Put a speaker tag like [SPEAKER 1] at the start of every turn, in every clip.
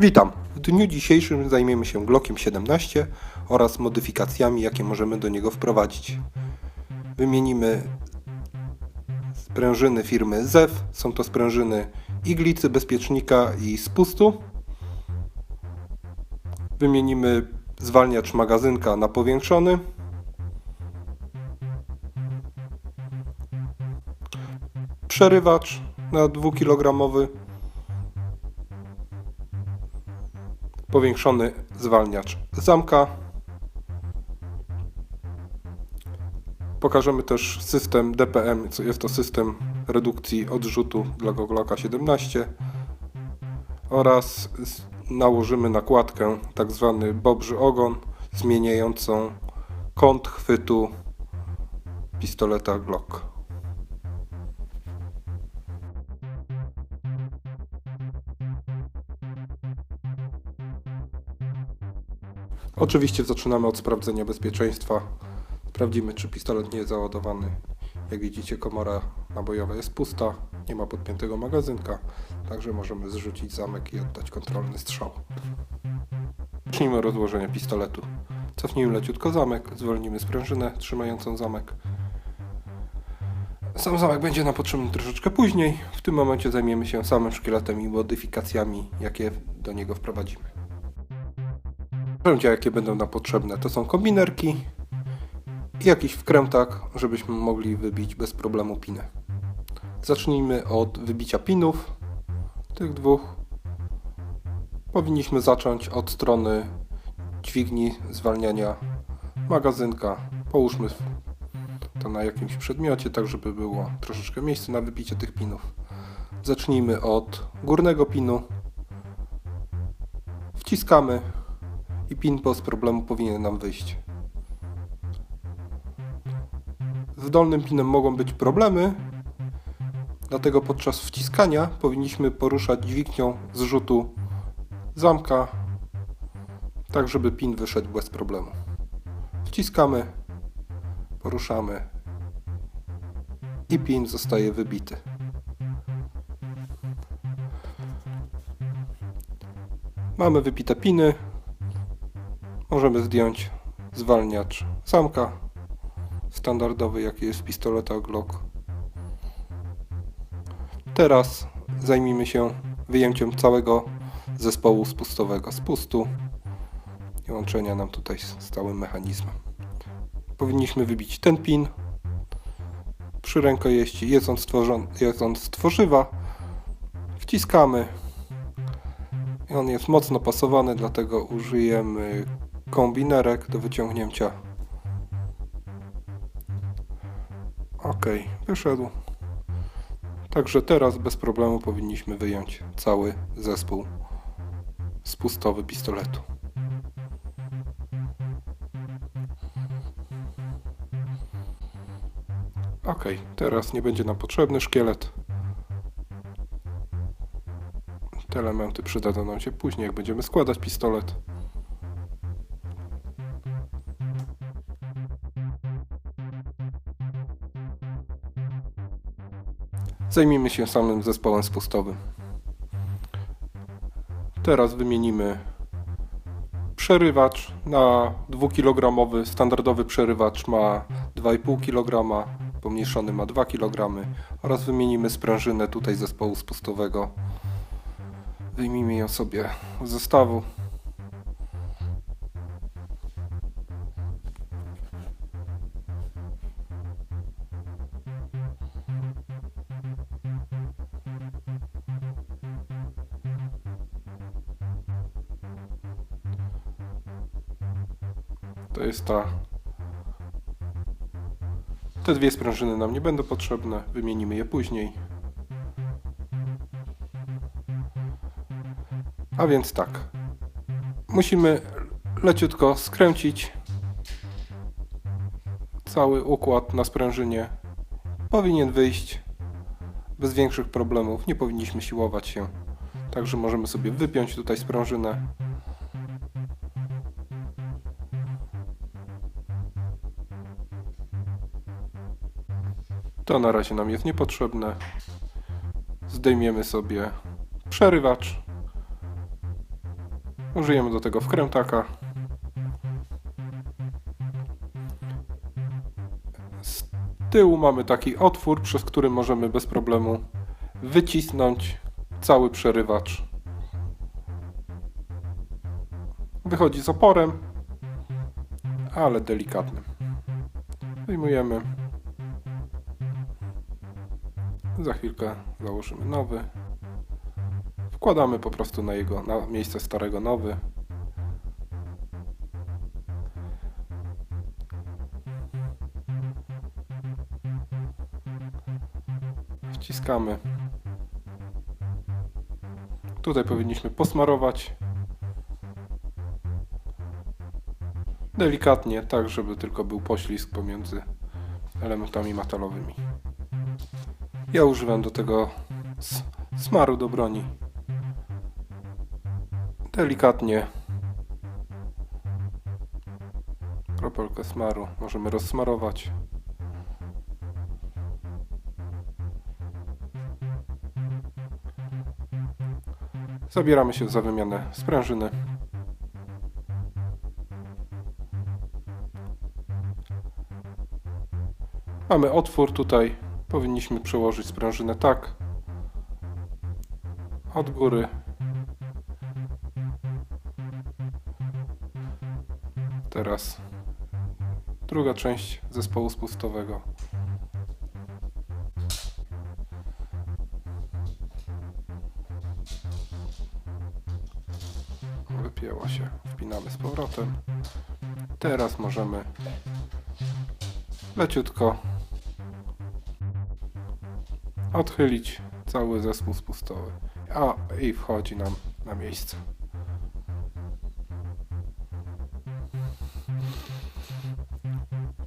[SPEAKER 1] Witam! W dniu dzisiejszym zajmiemy się Glockiem 17 oraz modyfikacjami, jakie możemy do niego wprowadzić. Wymienimy sprężyny firmy ZEW. Są to sprężyny iglicy, bezpiecznika i spustu. Wymienimy zwalniacz magazynka na powiększony. Przerywacz na 2 kg. Powiększony zwalniacz zamka. Pokażemy też system DPM, co jest to system redukcji odrzutu dla Glocka 17 oraz nałożymy nakładkę tak zwany bobrzy ogon zmieniającą kąt chwytu pistoleta Glock. Oczywiście zaczynamy od sprawdzenia bezpieczeństwa. Sprawdzimy, czy pistolet nie jest załadowany. Jak widzicie, komora nabojowa jest pusta, nie ma podpiętego magazynka, także możemy zrzucić zamek i oddać kontrolny strzał. Zacznijmy od rozłożenia pistoletu. Cofnijmy leciutko zamek, zwolnimy sprężynę trzymającą zamek. Sam zamek będzie nam potrzebny troszeczkę później. W tym momencie zajmiemy się samym szkieletem i modyfikacjami, jakie do niego wprowadzimy. Narzędzia, jakie będą nam potrzebne, to są kombinerki i jakiś wkrętak, żebyśmy mogli wybić bez problemu pinę. Zacznijmy od wybicia pinów, tych dwóch. Powinniśmy zacząć od strony dźwigni zwalniania magazynka. Połóżmy to na jakimś przedmiocie, tak żeby było troszeczkę miejsca na wybicie tych pinów. Zacznijmy od górnego pinu. Wciskamy i pin bez problemu powinien nam wyjść. Z dolnym pinem mogą być problemy, dlatego podczas wciskania powinniśmy poruszać dźwignią zrzutu zamka, tak żeby pin wyszedł bez problemu. Wciskamy, poruszamy i pin zostaje wybity. Mamy wybite piny. Możemy zdjąć zwalniacz zamka standardowy, jaki jest w pistoletach Glock. Teraz zajmijmy się wyjęciem całego zespołu spustowego, spustu i łączenia nam tutaj z całym mechanizmem. Powinniśmy wybić ten pin przy rękojeści, jest on z tworzywa. Wciskamy i on jest mocno pasowany, dlatego użyjemy kombinerek do wyciągnięcia. Ok, wyszedł. Także teraz bez problemu powinniśmy wyjąć cały zespół spustowy pistoletu. Ok, teraz nie będzie nam potrzebny szkielet. Te elementy przydadzą nam się później, jak będziemy składać pistolet. Zajmijmy się samym zespołem spustowym. Teraz wymienimy przerywacz na 2 kg. Standardowy przerywacz ma 2,5 kg, pomniejszony ma 2 kg oraz wymienimy sprężynę tutaj zespołu spustowego. Wyjmijmy ją sobie z zestawu. To jest te dwie sprężyny nam nie będą potrzebne, wymienimy je później. A więc tak, musimy leciutko skręcić cały układ na sprężynie. Powinien wyjść bez większych problemów, nie powinniśmy siłować się. Także możemy sobie wypiąć tutaj sprężynę. To na razie nam jest niepotrzebne. Zdejmiemy sobie przerywacz Użyjemy do tego wkrętaka. Z tyłu mamy taki otwór, przez który możemy bez problemu wycisnąć cały przerywacz. Wychodzi z oporem, ale delikatnym. Wyjmujemy. Za chwilkę założymy nowy. Wkładamy po prostu na miejsce starego nowy. Wciskamy. Tutaj powinniśmy posmarować delikatnie, tak żeby tylko był poślizg pomiędzy elementami metalowymi. Ja używam do tego smaru do broni. Delikatnie kropelkę smaru możemy rozsmarować. Zabieramy się za wymianę sprężyny. Mamy otwór tutaj. Powinniśmy przełożyć sprężynę tak. Od góry. Teraz druga część zespołu spustowego. Wypięła się. Wpinamy z powrotem. Teraz możemy leciutko odchylić cały zespół spustowy. I wchodzi nam na miejsce.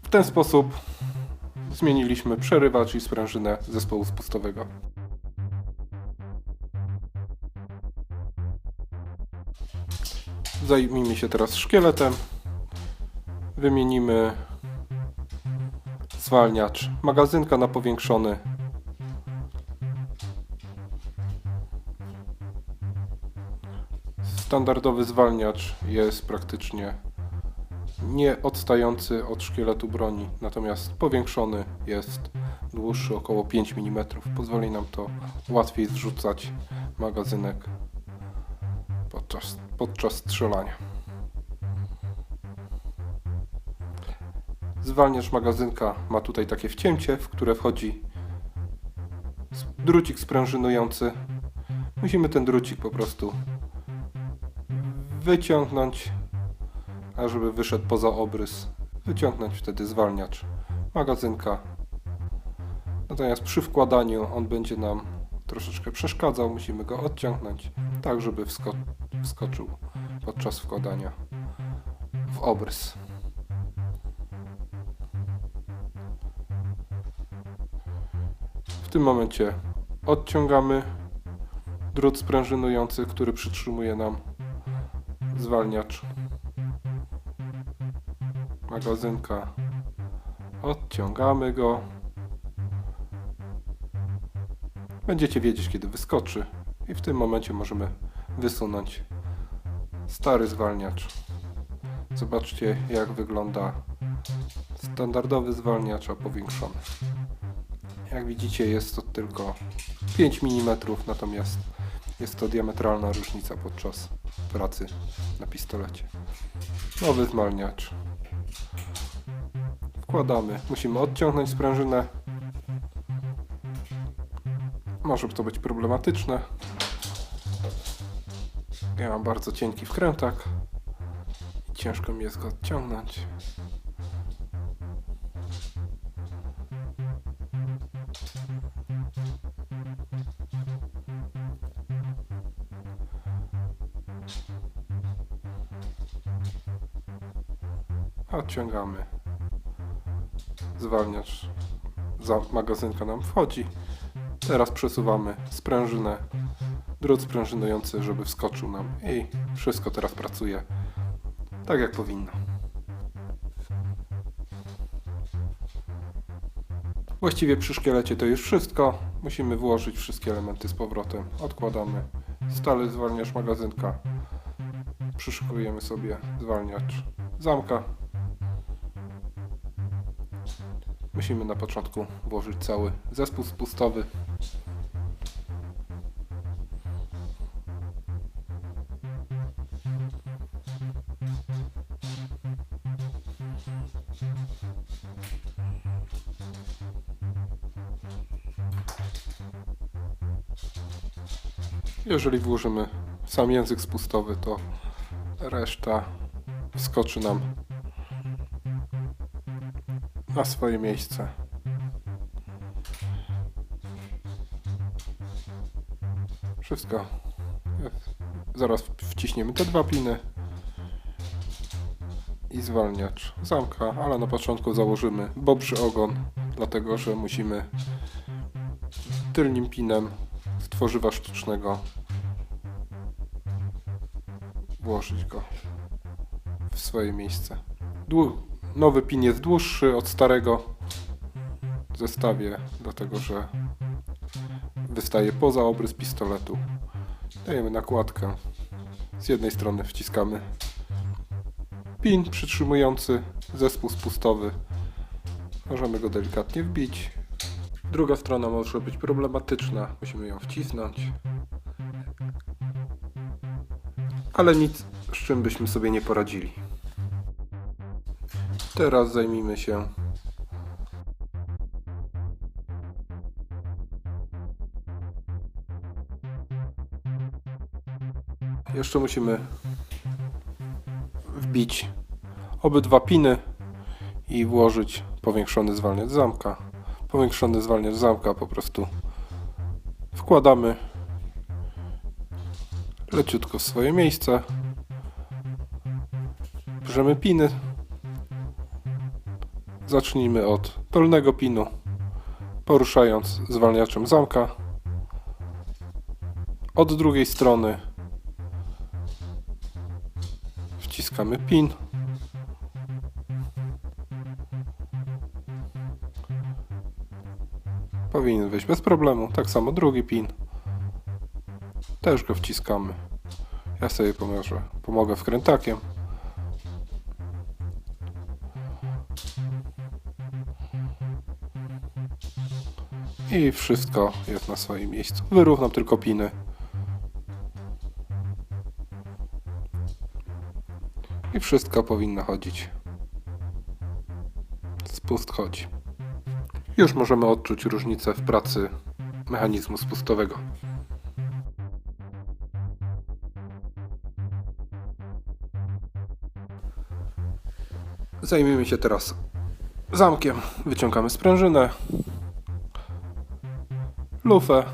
[SPEAKER 1] W ten sposób zmieniliśmy przerywacz i sprężynę zespołu spustowego. Zajmijmy się teraz szkieletem. Wymienimy zwalniacz magazynka na powiększony. Standardowy zwalniacz jest praktycznie nie odstający od szkieletu broni, natomiast powiększony jest dłuższy, około 5 mm. Pozwoli nam to łatwiej zrzucać magazynek podczas strzelania. Zwalniacz magazynka ma tutaj takie wcięcie, w które wchodzi drucik sprężynujący. Musimy ten drucik po prostu wyciągnąć, ażeby wyszedł poza obrys. Wyciągnąć wtedy zwalniacz magazynka. Natomiast przy wkładaniu on będzie nam troszeczkę przeszkadzał. Musimy go odciągnąć, tak żeby wskoczył podczas wkładania w obrys. W tym momencie odciągamy drut sprężynujący, który przytrzymuje nam zwalniacz magazynka. Odciągamy go. Będziecie wiedzieć, kiedy wyskoczy, i w tym momencie możemy wysunąć stary zwalniacz. Zobaczcie, jak wygląda standardowy zwalniacz, a powiększony. Jak widzicie, jest to tylko 5 mm, natomiast jest to diametralna różnica podczas pracy na pistolecie. Nowy zwalniacz. Wkładamy. Musimy odciągnąć sprężynę. Może to być problematyczne. Ja mam bardzo cienki wkrętak i ciężko mi jest go odciągnąć. Odciągamy. Zwalniacz magazynka nam wchodzi. Teraz przesuwamy sprężynę, drut sprężynujący, żeby wskoczył nam, i wszystko teraz pracuje tak, jak powinno. Właściwie przy szkielecie to już wszystko. Musimy włożyć wszystkie elementy z powrotem. Odkładamy stary zwalniacz magazynka. Przyszykujemy sobie zwalniacz zamka. Musimy na początku włożyć cały zespół spustowy. Jeżeli włożymy sam język spustowy, to reszta wskoczy nam na swoje miejsce. Wszystko. Zaraz wciśniemy te dwa piny i zwalniacz zamka, ale na początku założymy bobrzy ogon, dlatego że musimy tylnym pinem z tworzywa sztucznego włożyć go w swoje miejsce. Nowy pin jest dłuższy od starego w zestawie, dlatego że wystaje poza obrys pistoletu. Dajemy nakładkę. Z jednej strony wciskamy pin przytrzymujący zespół spustowy. Możemy go delikatnie wbić. Druga strona może być problematyczna. Musimy ją wcisnąć. Ale nic, z czym byśmy sobie nie poradzili. Teraz zajmijmy się jeszcze musimy wbić obydwa piny i włożyć powiększony zwalniacz zamka. Powiększony zwalniacz zamka po prostu wkładamy leciutko w swoje miejsce. Bierzemy piny. Zacznijmy od dolnego pinu, poruszając zwalniaczem zamka. Od drugiej strony wciskamy pin. Powinien wyjść bez problemu. Tak samo drugi pin. Też go wciskamy. Ja sobie pomogę wkrętakiem. I wszystko jest na swoim miejscu. Wyrównam tylko piny. I wszystko powinno chodzić. Spust chodzi. Już możemy odczuć różnicę w pracy mechanizmu spustowego. Zajmijmy się teraz zamkiem. Wyciągamy sprężynę, lufę.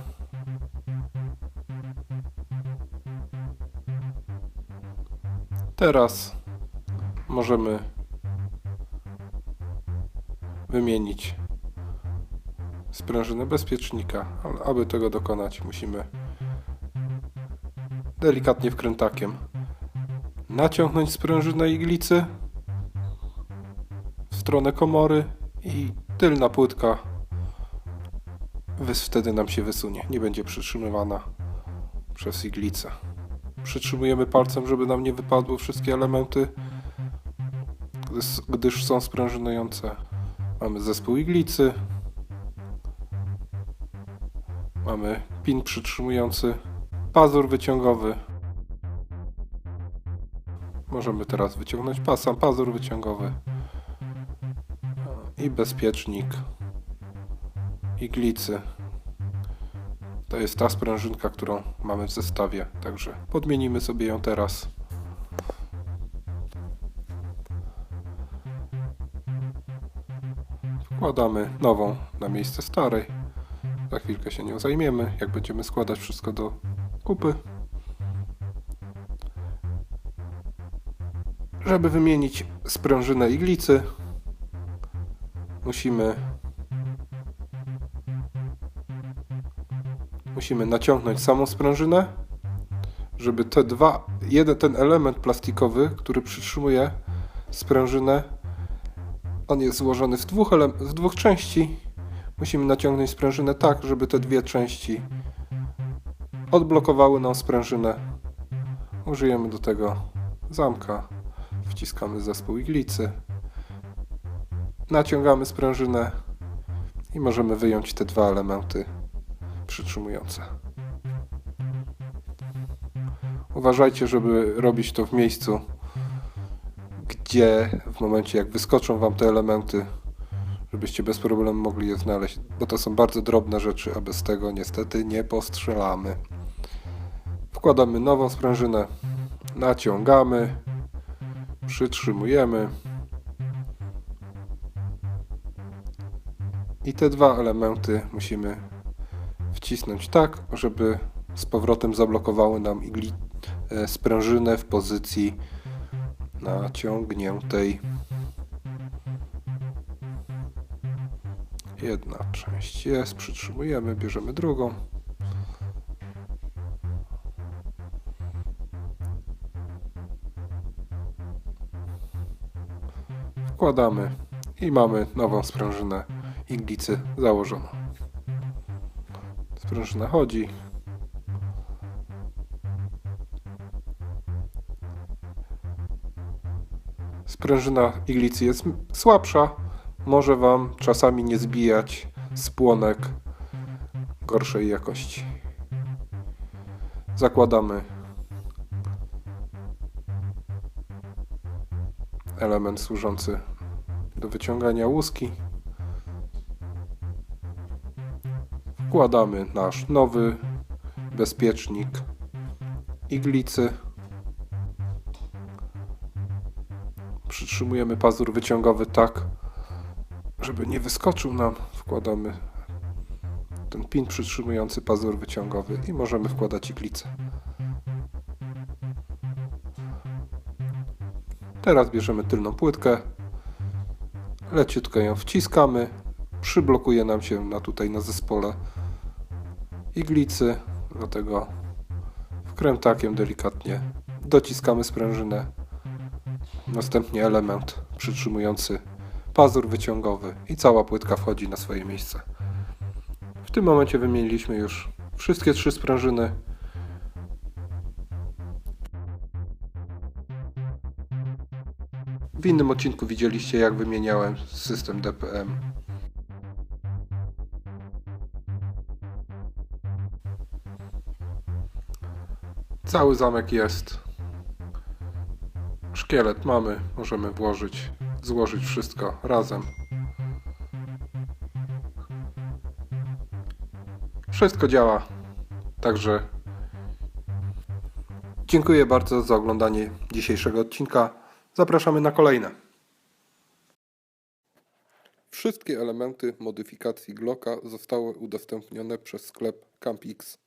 [SPEAKER 1] Teraz możemy wymienić sprężynę bezpiecznika, ale aby tego dokonać, musimy delikatnie wkrętakiem naciągnąć sprężynę iglicy w stronę komory i tylna płytka wtedy nam się wysunie, nie będzie przytrzymywana przez iglicę. Przytrzymujemy palcem, żeby nam nie wypadły wszystkie elementy, gdyż są sprężynujące. Mamy zespół iglicy, mamy pin przytrzymujący pazur wyciągowy. Możemy teraz wyciągnąć pazur wyciągowy i bezpiecznik iglicy. To jest ta sprężynka, którą mamy w zestawie, także podmienimy sobie ją teraz. Wkładamy nową na miejsce starej. Za chwilkę się nią zajmiemy, jak będziemy składać wszystko do kupy. Żeby wymienić sprężynę iglicy, musimy naciągnąć samą sprężynę, żeby ten element plastikowy, który przytrzymuje sprężynę, on jest złożony w dwóch części. Musimy naciągnąć sprężynę tak, żeby te dwie części odblokowały nam sprężynę. Użyjemy do tego zamka, wciskamy zespół iglicy, naciągamy sprężynę i możemy wyjąć te dwa elementy przytrzymujące. Uważajcie, żeby robić to w miejscu, gdzie w momencie jak wyskoczą Wam te elementy, żebyście bez problemu mogli je znaleźć, bo to są bardzo drobne rzeczy, a bez tego niestety nie postrzelamy. Wkładamy nową sprężynę, naciągamy, przytrzymujemy i te dwa elementy musimy wcisnąć tak, żeby z powrotem zablokowały nam sprężynę w pozycji naciągniętej. Jedna część jest, przytrzymujemy, bierzemy drugą. Wkładamy i mamy nową sprężynę iglicy założoną. Sprężyna chodzi. Sprężyna iglicy jest słabsza, może Wam czasami nie zbijać spłonek gorszej jakości. Zakładamy element służący do wyciągania łuski. Wkładamy nasz nowy bezpiecznik iglicy. Przytrzymujemy pazur wyciągowy tak, żeby nie wyskoczył nam. Wkładamy ten pin przytrzymujący pazur wyciągowy i możemy wkładać iglicę. Teraz bierzemy tylną płytkę, leciutko ją wciskamy, przyblokuje nam się tutaj na zespole iglicy, dlatego wkrętakiem delikatnie dociskamy sprężynę, następnie element przytrzymujący pazur wyciągowy i cała płytka wchodzi na swoje miejsce. W tym momencie wymieniliśmy już wszystkie 3 sprężyny. W innym odcinku widzieliście, jak wymieniałem system DPM. Cały zamek jest. Szkielet mamy, możemy włożyć, złożyć wszystko razem. Wszystko działa, także dziękuję bardzo za oglądanie dzisiejszego odcinka. Zapraszamy na kolejne. Wszystkie elementy modyfikacji Glocka zostały udostępnione przez sklep CampX.